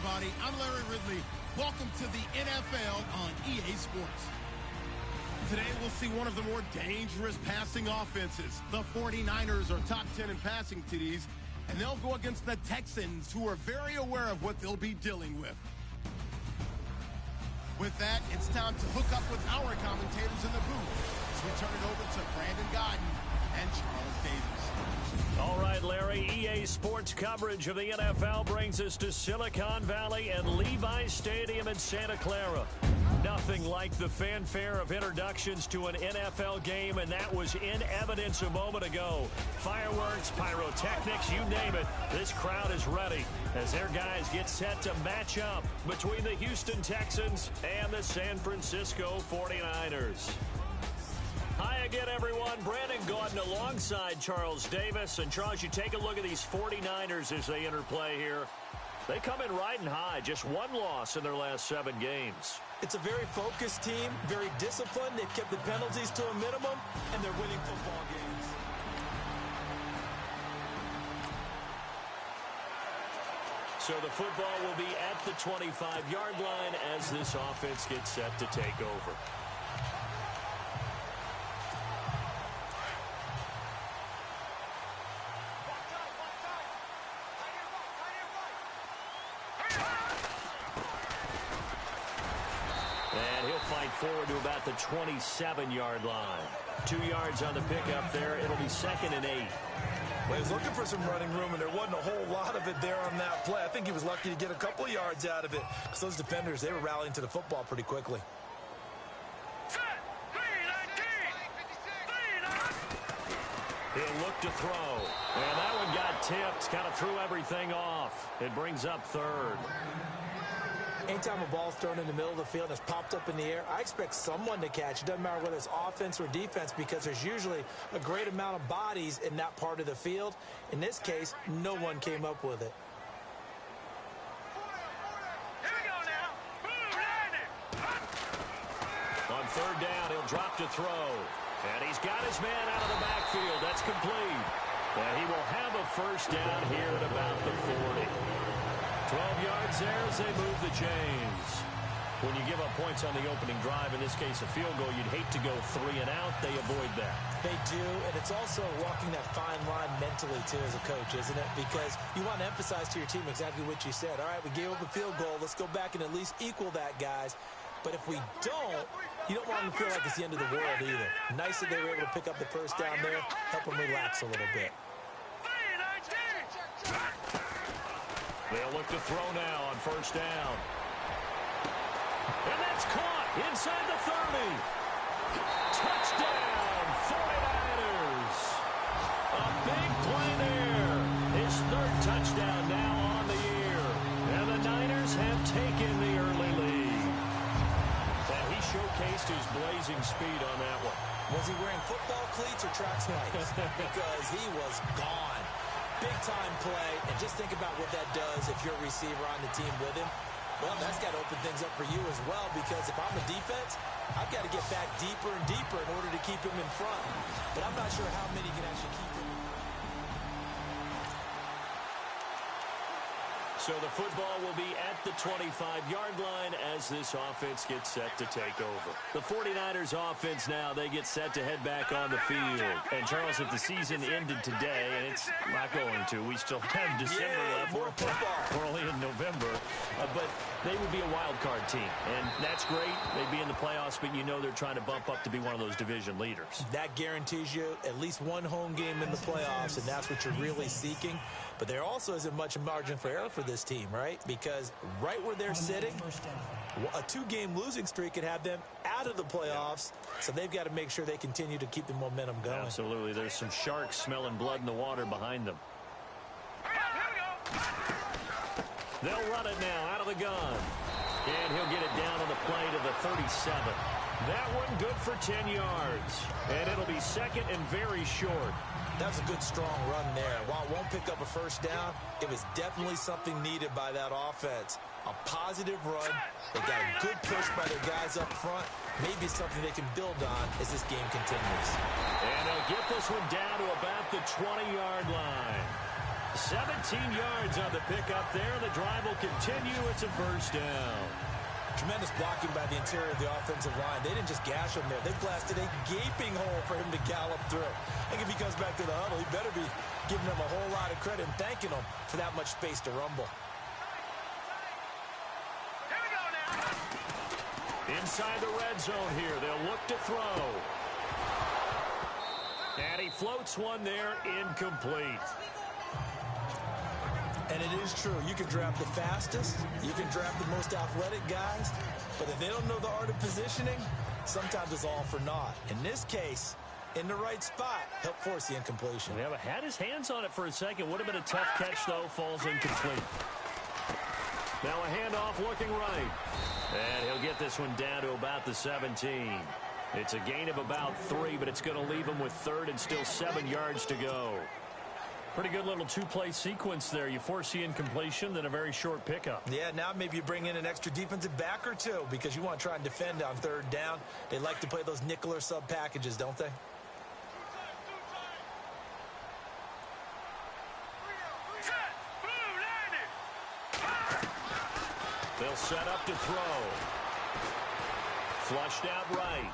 everybody. I'm Larry Ridley. Welcome to the NFL on EA Sports. Today, we'll see one of the more dangerous passing offenses. The 49ers are top 10 in passing TDs, and they'll go against the Texans, who are very aware of what they'll be dealing with. With that, it's time to hook up with our commentators in the booth as we turn it over to Brandon Godden and Charles Davis. All right, Larry, EA Sports coverage of the NFL brings us to Silicon Valley and Levi's Stadium in Santa Clara. Nothing like the fanfare of introductions to an NFL game, and that was in evidence a moment ago. Fireworks, pyrotechnics, you name it. This crowd is ready as their guys get set to match up between the Houston Texans and the San Francisco 49ers. Hi again, everyone. Brandon Gaudin alongside Charles Davis. And, Charles, you take a look at these 49ers as they interplay here. They come in riding high, just one loss in their last 7 games. It's a very focused team, very disciplined. They've kept the penalties to a minimum, and they're winning football games. So the football will be at the 25-yard line as this offense gets set to take over. Forward to about the 27-yard line. 2 yards on the pickup there. It'll be 2nd and 8. Well, he was looking for some running room, and there wasn't a whole lot of it there on that play. I think he was lucky to get a couple of yards out of it because those defenders, they were rallying to the football pretty quickly. He'll look to throw. And that one got tipped. Kind of threw everything off. It brings up 3rd. Anytime a ball's thrown in the middle of the field and it's popped up in the air, I expect someone to catch. It doesn't matter whether it's offense or defense because there's usually a great amount of bodies in that part of the field. In this case, no one came up with it. Here we go now. On 3rd down, he'll drop to throw. And he's got his man out of the backfield. That's complete. And he will have a 1st down here at about the 40. 12 yards there as they move the chains. When you give up points on the opening drive, in this case a field goal, you'd hate to go 3 and out. They avoid that. They do, and it's also walking that fine line mentally, too, as a coach, isn't it? Because you want to emphasize to your team exactly what you said. All right, we gave up a field goal. Let's go back and at least equal that, guys. But if we don't, you don't want them to feel like it's the end of the world either. Nice that they were able to pick up the 1st down there, help them relax a little bit. They'll look to throw now on 1st down. And that's caught inside the 30. Touchdown, 49ers. A big play there. His 3rd touchdown now on the year. And the Niners have taken the early lead. And he showcased his blazing speed on that one. Was he wearing football cleats or track spikes? Because he was gone. Big-time play, and just think about what that does if you're a receiver on the team with him. Well, that's got to open things up for you as well, because if I'm a defense, I've got to get back deeper and deeper in order to keep him in front. But I'm not sure how many can actually keep him. So the football will be at the 25-yard line as this offense gets set to take over. The 49ers offense now, they get set to head back on the field. And, Charles, if the season ended today, and it's not going to, we still have December left. More football. We're only in November. But they would be a wild card team. And that's great. They'd be in the playoffs, but you know they're trying to bump up to be one of those division leaders. That guarantees you at least one home game in the playoffs, and that's what you're really seeking. But there also isn't much margin for error for this team, right? Because right where they're sitting, a 2-game losing streak could have them out of the playoffs. So they've got to make sure they continue to keep the momentum going. Absolutely. There's some sharks smelling blood in the water behind them. They'll run it now out of the gun. And he'll get it down on the play to the 37. That one good for 10 yards. And it'll be 2nd and very short. That's a good, strong run there. While it won't pick up a 1st down, it was definitely something needed by that offense. A positive run. They got a good push by their guys up front. Maybe something they can build on as this game continues. And they'll get this one down to about the 20-yard line. 17 yards on the pickup there. The drive will continue. It's a first down. Tremendous blocking by the interior of the offensive line. They didn't just gash him there. They blasted a gaping hole for him to gallop through. I think if he comes back to the huddle, he better be giving them a whole lot of credit and thanking them for that much space to rumble. Here we go now. Inside the red zone here. They'll look to throw. And he floats one there, incomplete. And it is true. You can draft the fastest. You can draft the most athletic guys. But if they don't know the art of positioning, sometimes it's all for naught. In this case, in the right spot, help force the incompletion. Yeah, but had his hands on it for a second. Would have been a tough catch, though. Falls incomplete. Now a handoff looking right. And he'll get this one down to about the 17. It's a gain of about 3, but it's going to leave him with third and still 7 yards to go. Pretty good little two-play sequence there. You force the incompletion, then a very short pickup. Yeah, now maybe you bring in an extra defensive back or two because you want to try and defend on third down. They like to play those nickel or sub packages, don't they? They'll set up to throw. Flushed out right.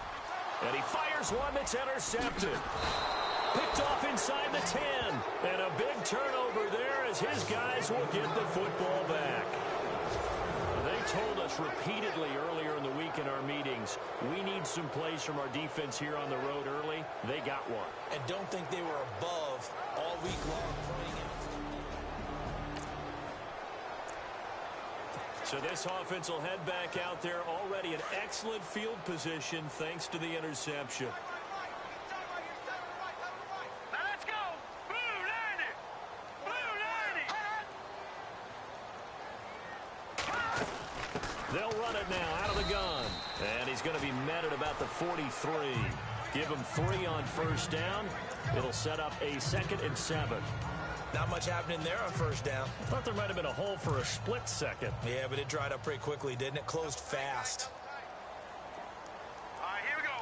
And he fires one that's intercepted. Picked off inside the 10. And a big turnover there as his guys will get the football back. They told us repeatedly earlier in the week in our meetings, we need some plays from our defense here on the road early. They got one. And don't think they were above all week long pointing out. So this offense will head back out there already in excellent field position thanks to the interception. Now let's go. Blue 90. Blue 90. They'll run it now out of the gun. And he's going to be met at about the 43. Give him 3 on first down. It'll set up a 2nd and 7. Not much happening there on first down. I thought there might have been a hole for a split second. Yeah, but it dried up pretty quickly, didn't it? Closed fast. All right, here we go.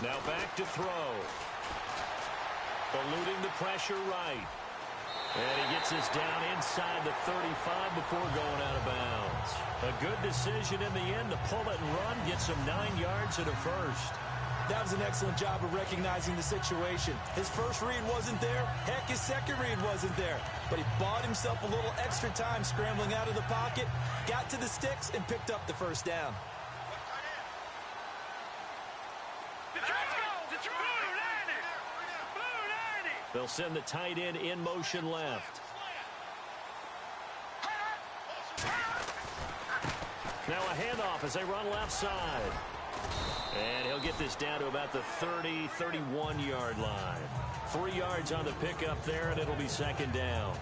3-19. Now back to throw. Eluding the pressure right. And he gets this down inside the 35 before going out of bounds. A good decision in the end to pull it and run. Gets him 9 yards and a first. That was an excellent job of recognizing the situation. His first read wasn't there. Heck, his second read wasn't there. But he bought himself a little extra time scrambling out of the pocket, got to the sticks, and picked up the first down. Let's go. Blue 90. Blue 90. They'll send the tight end in motion left. Now a handoff as they run left side. And he'll get this down to about the 30, 31-yard line. 3 yards on the pickup there, and it'll be 2nd down.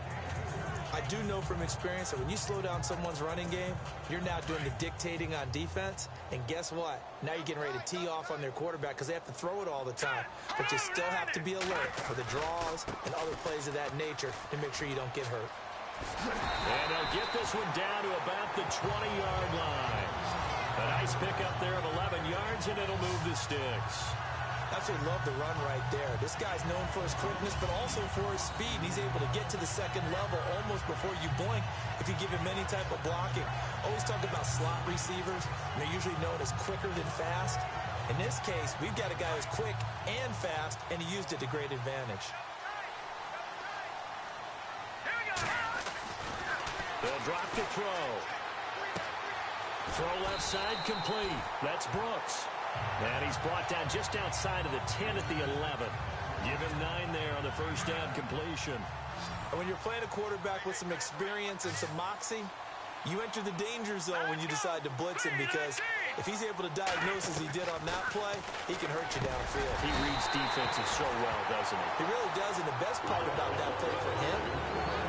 I do know from experience that when you slow down someone's running game, you're now doing the dictating on defense. And guess what? Now you're getting ready to tee off on their quarterback because they have to throw it all the time. But you still have to be alert for the draws and other plays of that nature to make sure you don't get hurt. And they'll get this one down to about the 20-yard line. A nice pickup there of 11 yards, and it'll move the sticks. Absolutely love the run right there. This guy's known for his quickness, but also for his speed. And he's able to get to the second level almost before you blink if you give him any type of blocking. Always talk about slot receivers. And they're usually known as quicker than fast. In this case, we've got a guy who's quick and fast, and he used it to great advantage. Here we go. They'll drop to throw. Throw left side complete. That's Brooks. And he's brought down just outside of the 10 at the 11. Give him 9 there on the first down completion. And when you're playing a quarterback with some experience and some moxie, you enter the danger zone when you decide to blitz him because if he's able to diagnose as he did on that play, he can hurt you downfield. He reads defenses so well, doesn't he? He really does, and the best part about that play for him,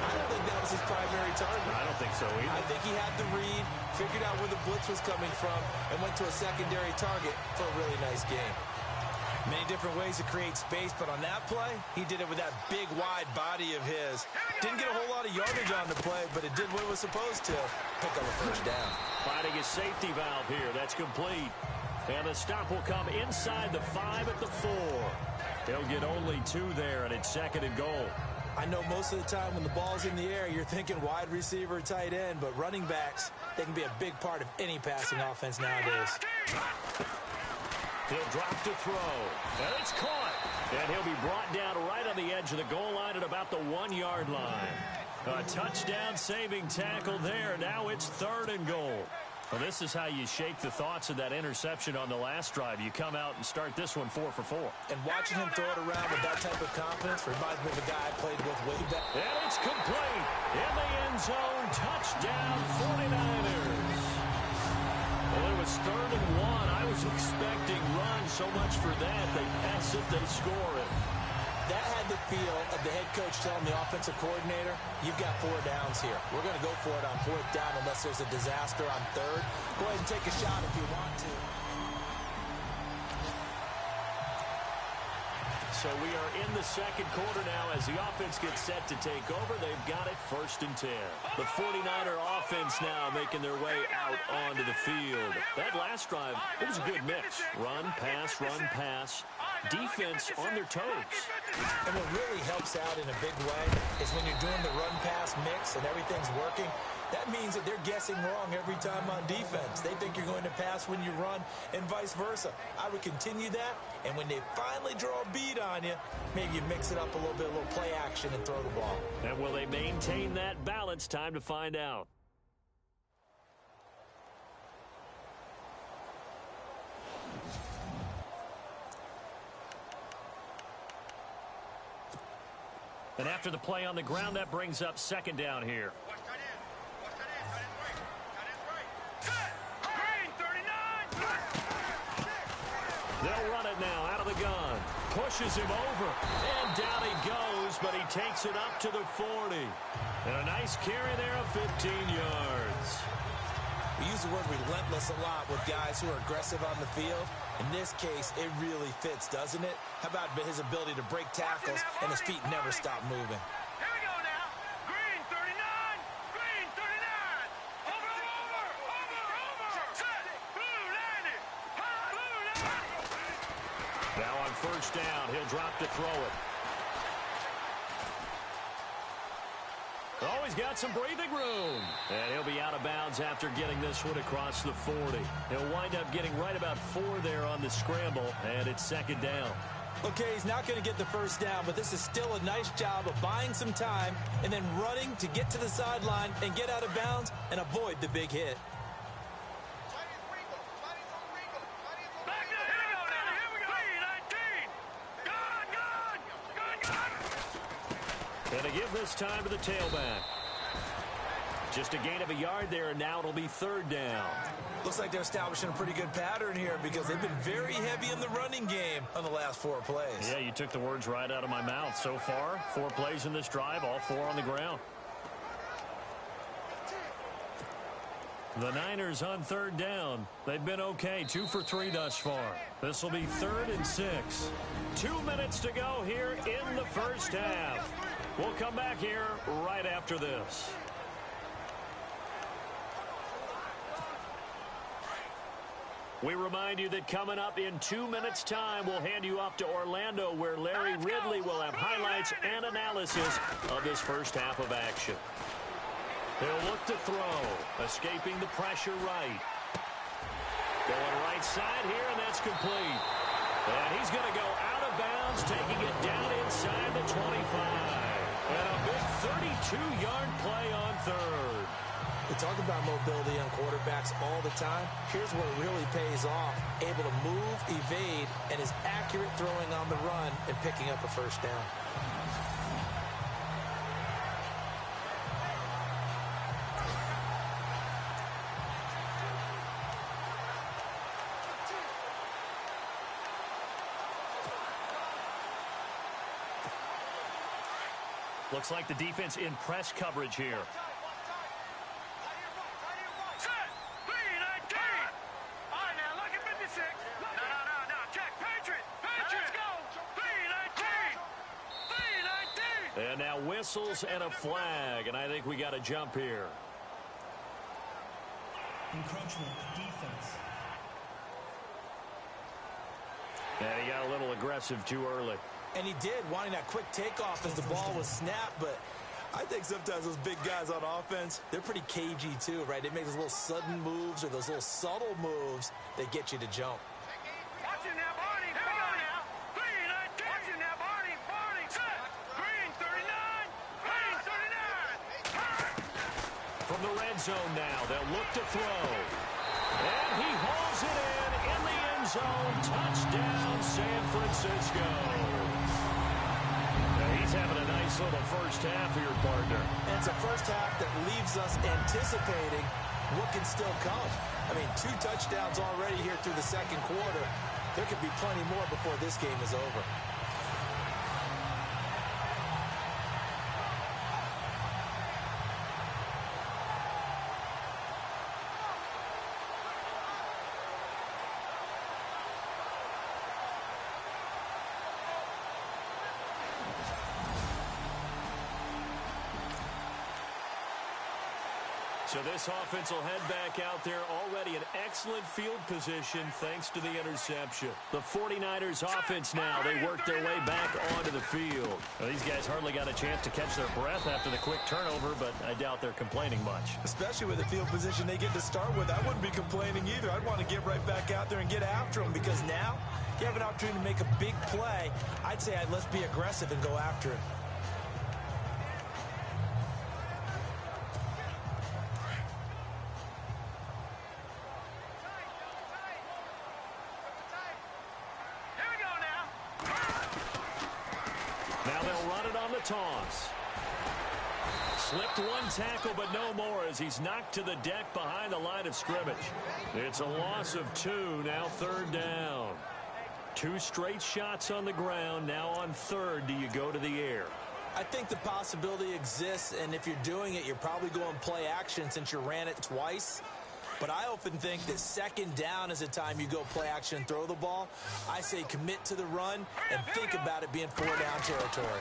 I don't think that was his primary target. I don't think so either. I think he had the read, figured out where the blitz was coming from, and went to a secondary target for a really nice game. Many different ways to create space, but on that play, he did it with that big, wide body of his. Didn't get a whole lot of yardage on the play, but it did what it was supposed to. Pick up a first down. Finding his safety valve here. That's complete. And the stop will come inside the 5 at the 4. They'll get only 2 there, and it's 2nd and goal. I know most of the time when the ball's in the air, you're thinking wide receiver, tight end, but running backs, they can be a big part of any passing offense nowadays. He'll drop to throw, and it's caught. And he'll be brought down right on the edge of the goal line at about the 1-yard line. A touchdown-saving tackle there. Now it's 3rd and goal. Well, this is how you shake the thoughts of that interception on the last drive. You come out and start this one 4 for 4. And watching him throw it around with that type of confidence reminds me of a guy I played with way back. And it's complete. In the end zone, touchdown 49ers. Well, it was 3rd and 1. I was expecting run so much for that. They pass it, they score it. That had the feel of the head coach telling the offensive coordinator, you've got 4 downs here. We're going to go for it on 4th down unless there's a disaster on 3rd. Go ahead and take a shot if you want to. So we are in the 2nd quarter now as the offense gets set to take over. They've got it 1st and 10. The 49er offense now making their way out onto the field. That last drive, it was a good mix. Run, pass. Defense on their toes. And what really helps out in a big way is when you're doing the run-pass mix and everything's working, that means that they're guessing wrong every time on defense. They think you're going to pass when you run and vice versa. I would continue that, and when they finally draw a beat on you, maybe you mix it up a little bit, a little play action and throw the ball. And will they maintain that balance? Time to find out. And after the play on the ground, that brings up 2nd down here. They'll run it now out of the gun. Pushes him over. And down he goes, but he takes it up to the 40. And a nice carry there of 15 yards. We use the word relentless a lot with guys who are aggressive on the field. In this case, it really fits, doesn't it? How about his ability to break tackles and his feet never stop moving? Here we go now. Green 39. Green 39. Over. Set. Blue landed. Blue landed. Now on 1st down, he'll drop to throw it. Oh, he's got some breathing room. And he'll be out of bounds after getting this one across the 40. He'll wind up getting right about 4 there on the scramble, and it's 2nd down. Okay, he's not going to get the 1st down, but this is still a nice job of buying some time and then running to get to the sideline and get out of bounds and avoid the big hit. And to give this time to the tailback. Just a gain of a yard there, and now it'll be 3rd down. Looks like they're establishing a pretty good pattern here because they've been very heavy in the running game on the last 4 plays. Yeah, you took the words right out of my mouth. So far, 4 plays in this drive, all 4 on the ground. The Niners on 3rd down. They've been okay, 2 for 3 thus far. This will be 3rd and 6. 2 minutes to go here in the 1st half. We'll come back here right after this. We remind you that coming up in 2 minutes' time, we'll hand you off to Orlando, where Larry Ridley will have highlights and analysis of this 1st half of action. He'll look to throw, escaping the pressure right. Going right side here, and that's complete. And he's going to go out of bounds, taking it down inside the 25. And a big 32-yard play on 3rd. We talk about mobility on quarterbacks all the time. Here's where it really pays off. Able to move, evade, and is accurate throwing on the run and picking up a 1st down. Looks like the defense in press coverage here. Set. 3-19. All right, now look at 56. No. Check. Patriot. Let's go. 3-19. And now whistles and a flag, and I think we got to jump here. Encroachment defense. And he got a little aggressive too early. And he did, wanting that quick takeoff as the ball was snapped. But I think sometimes those big guys on offense, they're pretty cagey too, right? They make those little sudden moves or those little subtle moves that get you to jump. Watching that Barney. Here we go now. Green 19. Watching that Barney. Barney. Set. Green 39. Green 39. From the red zone now, they'll look to throw. And he hauls it in the end zone. Touchdown, San Francisco. Now he's having a nice little first half here, partner. And it's a first half that leaves us anticipating what can still come. I mean, 2 touchdowns already here through the second quarter. There could be plenty more before this game is over. So this offense will head back out there, already in excellent field position thanks to the interception. The 49ers offense now, they work their way back onto the field. Well, these guys hardly got a chance to catch their breath after the quick turnover, but I doubt they're complaining much. Especially with the field position they get to start with. I wouldn't be complaining either. I'd want to get right back out there and get after them, because now you have an opportunity to make a big play. I'd say let's be aggressive and go after it. Now they'll run it on the toss. Slipped one tackle, but no more as he's knocked to the deck behind the line of scrimmage. It's a loss of 2, now 3rd down. 2 straight shots on the ground. Now on 3rd, do you go to the air? I think the possibility exists, and if you're doing it, you're probably going play action since you ran it twice. But I often think that 2nd down is the time you go play action and throw the ball. I say commit to the run and think about it being 4-down territory.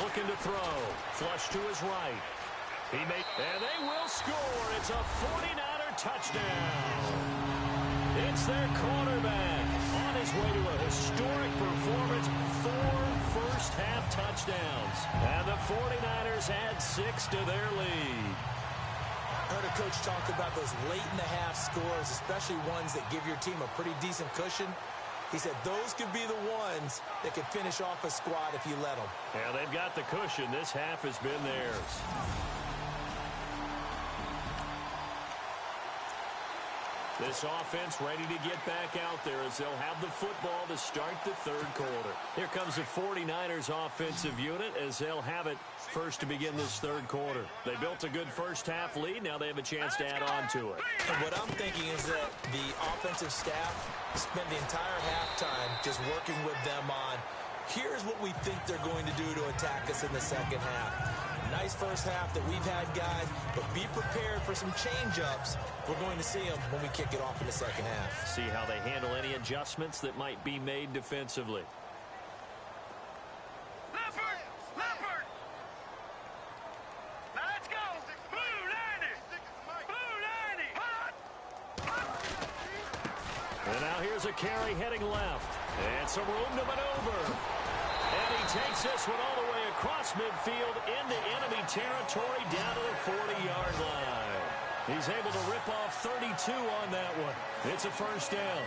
Looking to throw. Flush to his right. And they will score. It's a 49er touchdown. It's their quarterback on his way to a historic performance. 4 first-half touchdowns. And the 49ers add 6 to their lead. I heard a coach talk about those late-in-the-half scores, especially ones that give your team a pretty decent cushion. He said those could be the ones that could finish off a squad if you let them. Yeah, they've got the cushion. This half has been theirs. This offense ready to get back out there as they'll have the football to start the 3rd quarter. Here comes the 49ers offensive unit as they'll have it first to begin this 3rd quarter. They built a good first-half lead. Now they have a chance to add on to it. And what I'm thinking is that the offensive staff spent the entire halftime just working with them on, here's what we think they're going to do to attack us in the second half. Nice first half that we've had, guys, but be prepared for some change-ups. We're going to see them when we kick it off in the second half. See how they handle any adjustments that might be made defensively. Leopard! Now let's go! Blue 90! And now here's a carry heading left. And some room to maneuver. And he takes this one all the way across midfield into enemy territory down to the 40-yard line. He's able to rip off 32 on that one. It's a first down.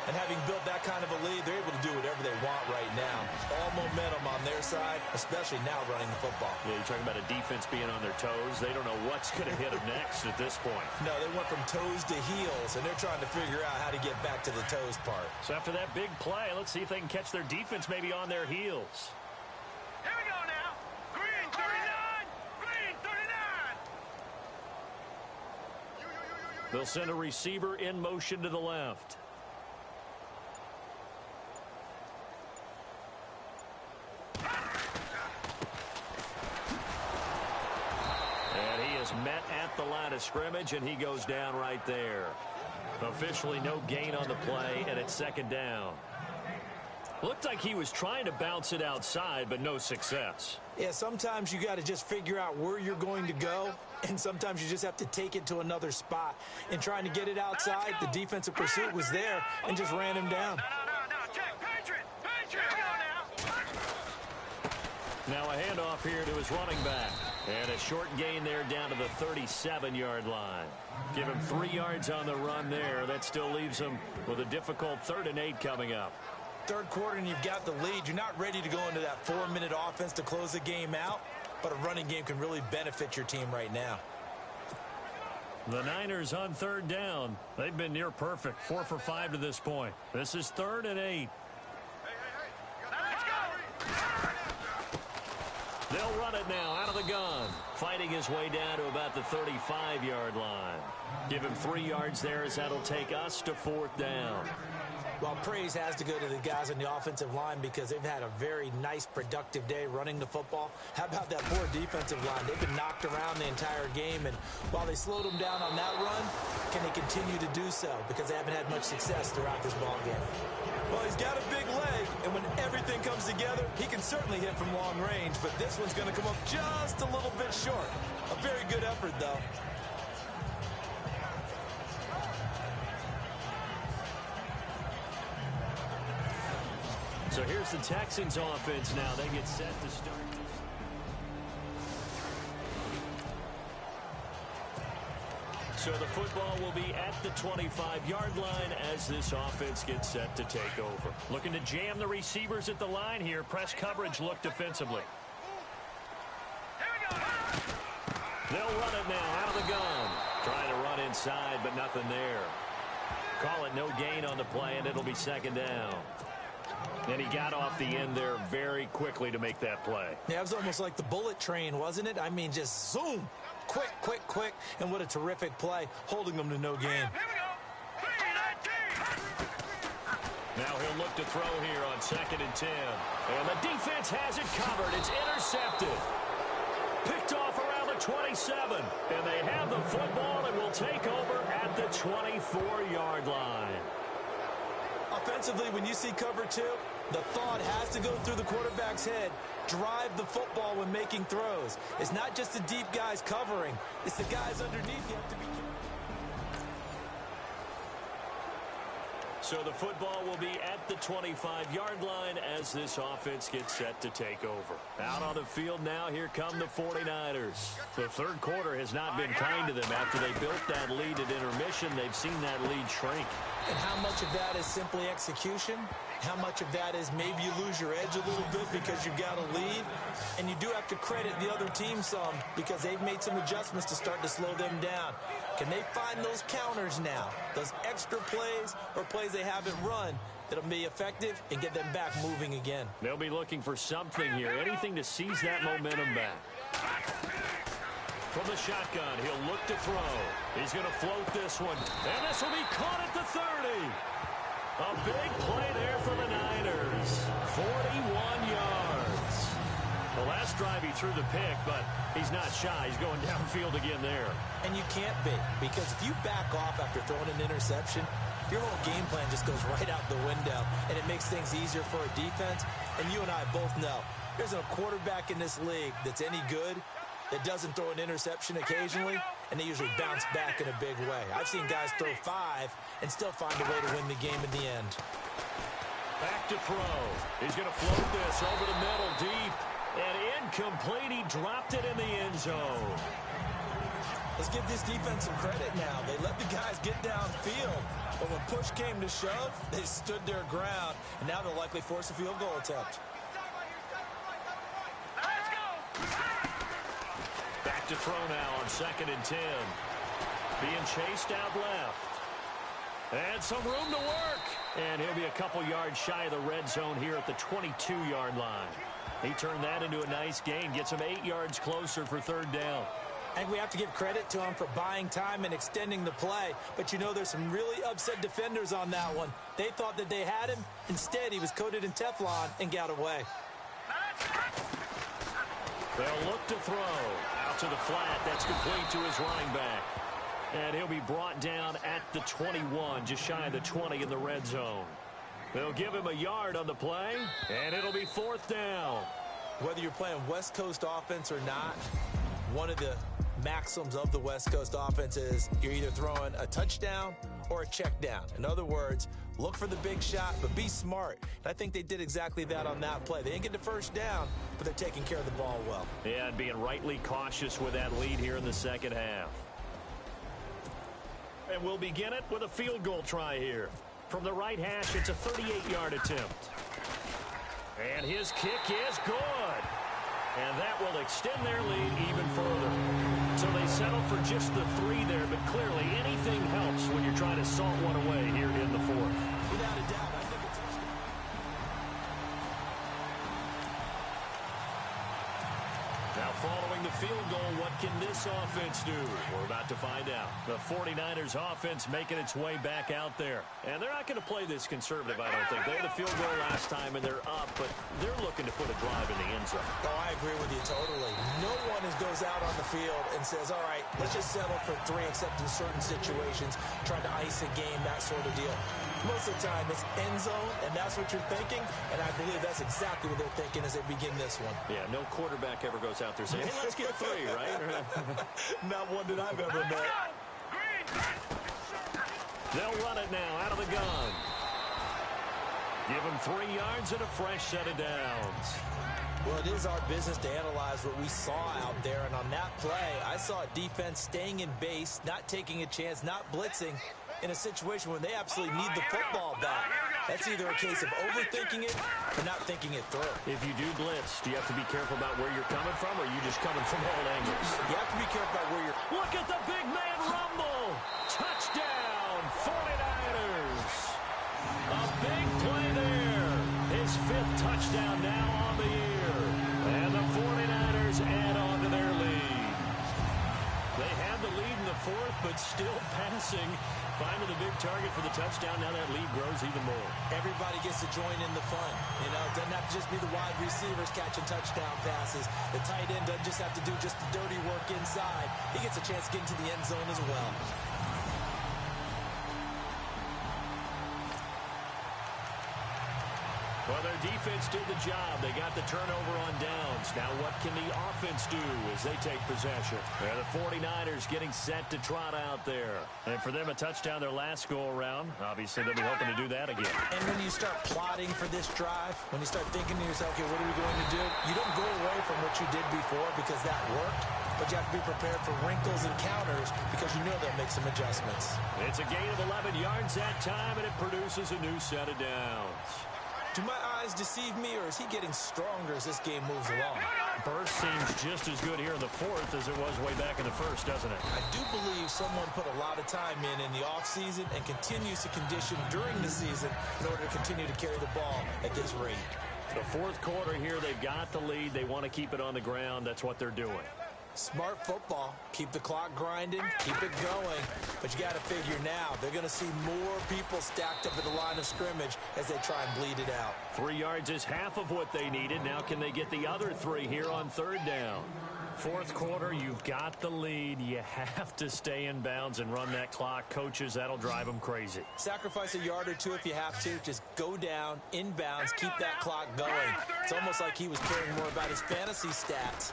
And having built that kind of a lead, they're able to do whatever they want right now. All momentum on their side, especially now running the football. Yeah, you're talking about a defense being on their toes. They don't know what's going to hit them next at this point. No, they went from toes to heels, and they're trying to figure out how to get back to the toes part. So after that big play, let's see if they can catch their defense maybe on their heels. Here we go now. Green 39! Green 39! They'll send a receiver in motion to the left. And he is met at the line of scrimmage, and he goes down right there. Officially no gain on the play, and it's 2nd down. Looked like he was trying to bounce it outside, but no success. Yeah, sometimes you got to just figure out where you're going to go, and sometimes you just have to take it to another spot. In trying to get it outside, the defensive pursuit was there and just ran him down. No, Now a handoff here to his running back. And a short gain there down to the 37-yard line. Give him 3 yards on the run there. That still leaves him with a difficult 3rd and 8 coming up. Third quarter and you've got the lead. You're not ready to go into that 4-minute offense to close the game out. But a running game can really benefit your team right now. The Niners on 3rd down. They've been near perfect. 4 for 5 to this point. This is 3rd and 8. They'll run it now out of the gun. Fighting his way down to about the 35-yard line. Give him 3 yards there as that'll take us to 4th down. Well, praise has to go to the guys on the offensive line because they've had a very nice, productive day running the football. How about that poor defensive line? They've been knocked around the entire game, and while they slowed them down on that run, can they continue to do so? Because they haven't had much success throughout this ball game. Well, he's got a big leg, and when everything comes together, he can certainly hit from long range, but this one's going to come up just a little bit short. A very good effort, though. So here's the Texans offense now. They get set to start. So the football will be at the 25-yard line as this offense gets set to take over. Looking to jam the receivers at the line here. Press coverage look defensively. They'll run it now out of the gun. Trying to run inside, but nothing there. Call it no gain on the play, and it'll be 2nd down. And he got off the end there very quickly to make that play. Yeah, it was almost like the bullet train, wasn't it? I mean, just zoom. Quick, quick, quick. And what a terrific play, holding them to no gain. Now he'll look to throw here on 2nd and 10. And the defense has it covered. It's intercepted. Picked off around the 27. And they have the football and will take over at the 24-yard line. Offensively, when you see cover 2, the thought has to go through the quarterback's head. Drive the football when making throws. It's not just the deep guys covering. It's the guys underneath you have to be careful. So the football will be at the 25-yard line as this offense gets set to take over. Out on the field now, here come the 49ers. The third quarter has not been kind to them. After they built that lead at intermission, they've seen that lead shrink. And how much of that is simply execution? How much of that is maybe you lose your edge a little bit because you've got a lead? And you do have to credit the other team some because they've made some adjustments to start to slow them down. Can they find those counters now? Those extra plays or plays they haven't run that'll be effective and get them back moving again? They'll be looking for something here, anything to seize that momentum back. From the shotgun, he'll look to throw. He's going to float this one. And this will be caught at the 30. A big play there for the Niners. 41 yards. The last drive he threw the pick, but he's not shy. He's going downfield again there. And you can't be, because if you back off after throwing an interception, your whole game plan just goes right out the window, and it makes things easier for a defense. And you and I both know there's a quarterback in this league that's any good that doesn't throw an interception occasionally, and they usually bounce back in a big way. I've seen guys throw 5 and still find a way to win the game in the end. Back to throw. He's going to float this over the middle deep. And incomplete. He dropped it in the end zone. Let's give this defense some credit now. They let the guys get downfield, but when push came to shove, they stood their ground, and now they'll likely force a field goal attempt. Back to throw now on 2nd and 10. Being chased out left. And some room to work. And he'll be a couple yards shy of the red zone here at the 22-yard line. He turned that into a nice gain. Gets him 8 yards closer for 3rd down. And we have to give credit to him for buying time and extending the play. But you know, there's some really upset defenders on that one. They thought that they had him. Instead, he was coated in Teflon and got away. They'll look to throw. Out to the flat. That's complete to his running back. And he'll be brought down at the 21, just shy of the 20 in the red zone. They'll give him a yard on the play, and it'll be 4th down. Whether you're playing West Coast offense or not, one of the maxims of the West Coast offense is you're either throwing a touchdown or a check down. In other words, look for the big shot, but be smart. And I think they did exactly that on that play. They didn't get the first down, but they're taking care of the ball well. Yeah, and being rightly cautious with that lead here in the second half. And we'll begin it with a field goal try here. From the right hash, it's a 38-yard attempt. And his kick is good. And that will extend their lead even further. So they settle for just the 3 there, but clearly anything helps when you're trying to salt one away here in the 4th. Without a doubt, I think it's... Now following the field goal, what can this offense do? We're about to find out. The 49ers offense making its way back out there. And they're not going to play this conservative, I don't think. They had the field goal last time, and they're up, but they're looking to put a drive in the end zone. Oh, I agree with you totally. No one goes out on the field and says, all right, let's just settle for 3, except in certain situations, trying to ice a game, that sort of deal. Most of the time, it's end zone, and that's what you're thinking, and I believe that's exactly what they're thinking as they begin this one. Yeah, no quarterback ever goes out there saying, hey, let's get 3, right? Not one that I've ever met. They'll run it now out of the gun. Give them 3 yards and a fresh set of downs. Well, it is our business to analyze what we saw out there, and on that play, I saw a defense staying in base, not taking a chance, not blitzing, in a situation when they absolutely need the football back. That's either a case of overthinking it or not thinking it through. If you do blitz, do you have to be careful about where you're coming from, or are you just coming from all angles? You have to be careful about where you're... Look at the big man rumble! Touchdown, 49ers! A big play there. His 5th touchdown now on the year. And the 49ers add on to their lead. They have the lead in the 4th, but still passing. Finding the big target for the touchdown. Now that lead grows even more. Everybody gets to join in the fun. You know, it doesn't have to just be the wide receivers catching touchdown passes. The tight end doesn't just have to do just the dirty work inside. He gets a chance to get into the end zone as well. Well, their defense did the job. They got the turnover on downs. Now what can the offense do as they take possession? And the 49ers getting set to trot out there. And for them, a touchdown their last go-around. Obviously, they'll be hoping to do that again. And when you start plotting for this drive, when you start thinking to yourself, okay, what are we going to do? You don't go away from what you did before because that worked. But you have to be prepared for wrinkles and counters because you know they'll make some adjustments. It's a gain of 11 yards that time, and it produces a new set of downs. Do my eyes deceive me, or is he getting stronger as this game moves along? Burst seems just as good here in the 4th as it was way back in the 1st, doesn't it? I do believe someone put a lot of time in the offseason and continues to condition during the season in order to continue to carry the ball at this rate. The 4th quarter here, they've got the lead. They want to keep it on the ground. That's what they're doing. Smart football. Keep the clock grinding. Keep it going. But you got to figure now, they're going to see more people stacked up at the line of scrimmage as they try and bleed it out. 3 yards is half of what they needed. Now can they get the other 3 here on 3rd down? 4th quarter, you've got the lead. You have to stay in bounds and run that clock. Coaches, that'll drive them crazy. Sacrifice a yard or 2 if you have to. Just go down, in bounds, keep that clock going. It's almost like he was caring more about his fantasy stats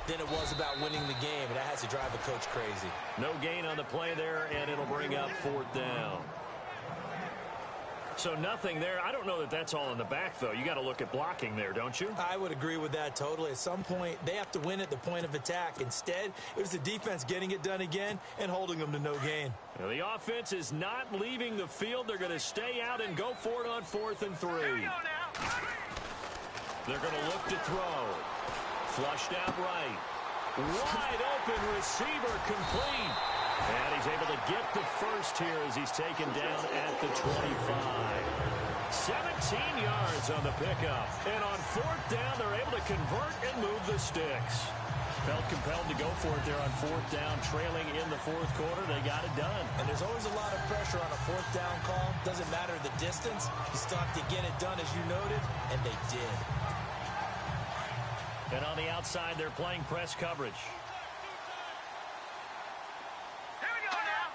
than it was about winning the game, and that has to drive a coach crazy. No gain on the play there, and it'll bring up 4th down. So nothing there. I don't know that that's all in the back, though. You got to look at blocking there, don't you? I would agree with that totally. At some point, they have to win at the point of attack. Instead, it was the defense getting it done again and holding them to no gain. Now, the offense is not leaving the field. They're going to stay out and go for it on 4th and 3. They're going to look to throw. Flushed out right. Wide open receiver complete. And he's able to get the first here as he's taken down at the 25. 17 yards on the pickup. And on 4th down, they're able to convert and move the sticks. Felt compelled to go for it there on 4th down, trailing in the 4th quarter. They got it done. And there's always a lot of pressure on a 4th down call. Doesn't matter the distance. You still have to get it done, as you noted, and they did. And on the outside, they're playing press coverage. Here we go now.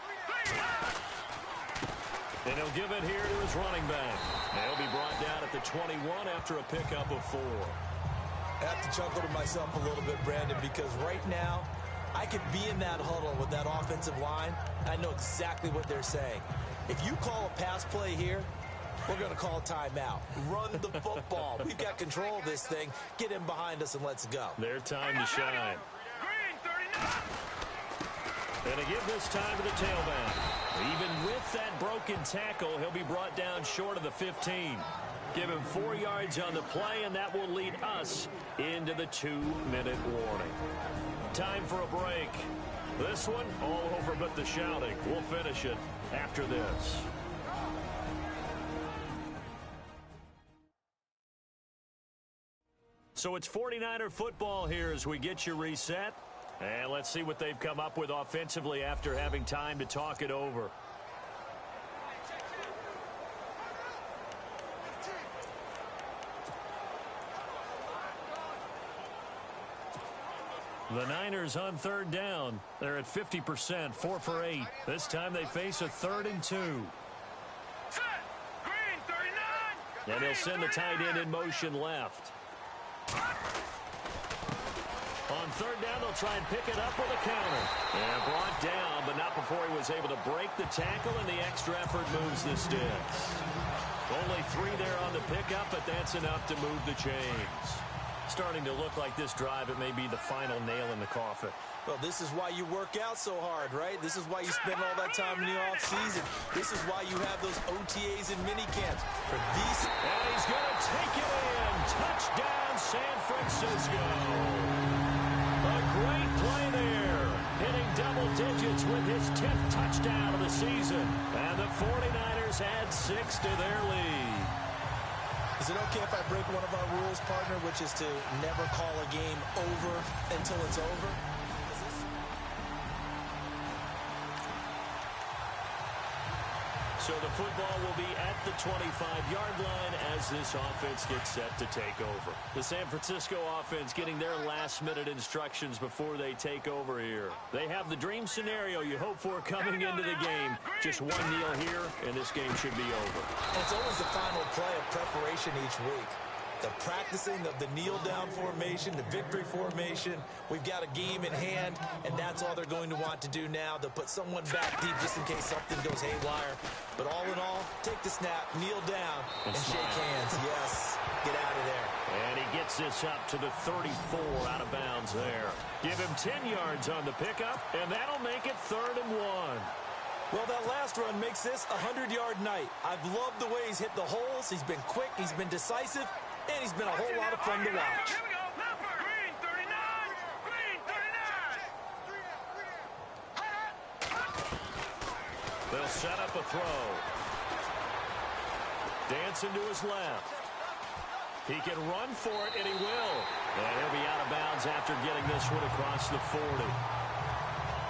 And he'll give it here to his running back. And he'll be brought down at the 21 after a pickup of 4. I have to chuckle to myself a little bit, Brandon, because right now, I could be in that huddle with that offensive line. I know exactly what they're saying. If you call a pass play here, we're going to call timeout. Run the football. We've got control of this thing. Get him behind us and let's go. Their time to shine. And they give this time to the tailback. Even with that broken tackle, he'll be brought down short of the 15. Give him 4 yards on the play, and that will lead us into the 2-minute warning. Time for a break. This one, all over but the shouting. We'll finish it after this. So it's 49er football here as we get you reset. And let's see what they've come up with offensively after having time to talk it over. The Niners on third down. They're at 50%, 4 for 8. This time they face a 3rd and 2. And he'll send the tight end in motion left. On third down, they'll try and pick it up with a counter. And brought down, but not before he was able to break the tackle, and the extra effort moves the sticks. Only 3 there on the pickup, but that's enough to move the chains. Starting to look like this drive, it may be the final nail in the coffin. Well, this is why you work out so hard, right? This is why you spend all that time in the offseason. This is why you have those OTAs and minicamps. For these... And he's going to take it in. Touchdown, San Francisco. A great play there. Hitting double digits with his 10th touchdown of the season. And the 49ers add 6 to their lead. Is it okay if I break one of our rules, partner, which is to never call a game over until it's over? So the football will be at the 25-yard line as this offense gets set to take over. The San Francisco offense getting their last-minute instructions before they take over here. They have the dream scenario you hope for coming into the game. Just one kneel here, and this game should be over. It's always the final play of preparation each week. The practicing of the kneel-down formation, the victory formation. We've got a game in hand, and that's all they're going to want to do now. They'll put someone back deep just in case something goes haywire. But all in all, take the snap, kneel down, and shake hands. Yes, get out of there. And he gets this up to the 34 out of bounds there. Give him 10 yards on the pickup, and that'll make it 3rd and 1. Well, that last run makes this a 100-yard night. I've loved the way he's hit the holes. He's been quick. He's been decisive. And he's been a whole lot of fun to watch. Here we go. Green 39. Green 39. They'll set up a throw. Dancing to his left. He can run for it, and he will. And he'll be out of bounds after getting this one across the 40.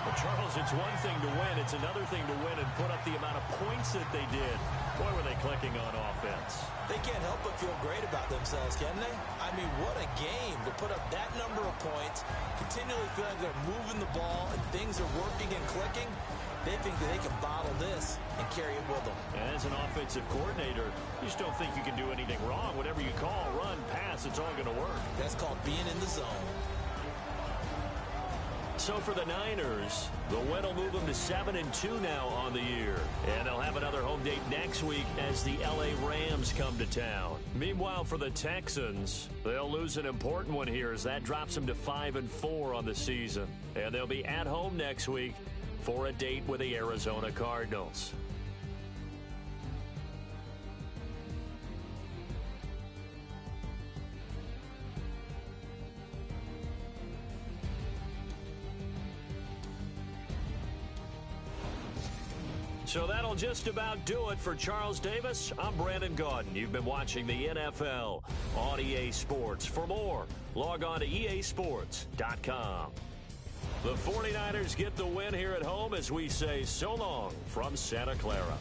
Well, Charles, it's one thing to win. It's another thing to win and put up the amount of points that they did. Boy, were they clicking on offense. They can't help but feel great about themselves, can they? I mean, what a game to put up that number of points, continually feel like they're moving the ball and things are working and clicking. They think that they can bottle this and carry it with them. As an offensive coordinator, you just don't think you can do anything wrong. Whatever you call, run, pass, it's all going to work. That's called being in the zone. So for the Niners, the win will move them to 7-2 now on the year. And they'll have another home date next week as the LA Rams come to town. Meanwhile, for the Texans, they'll lose an important one here as that drops them to 5-4 on the season. And they'll be at home next week for a date with the Arizona Cardinals. So that'll just about do it for Charles Davis. I'm Brandon Gaudin. You've been watching the NFL on EA Sports. For more, log on to easports.com. The 49ers get the win here at home as we say so long from Santa Clara.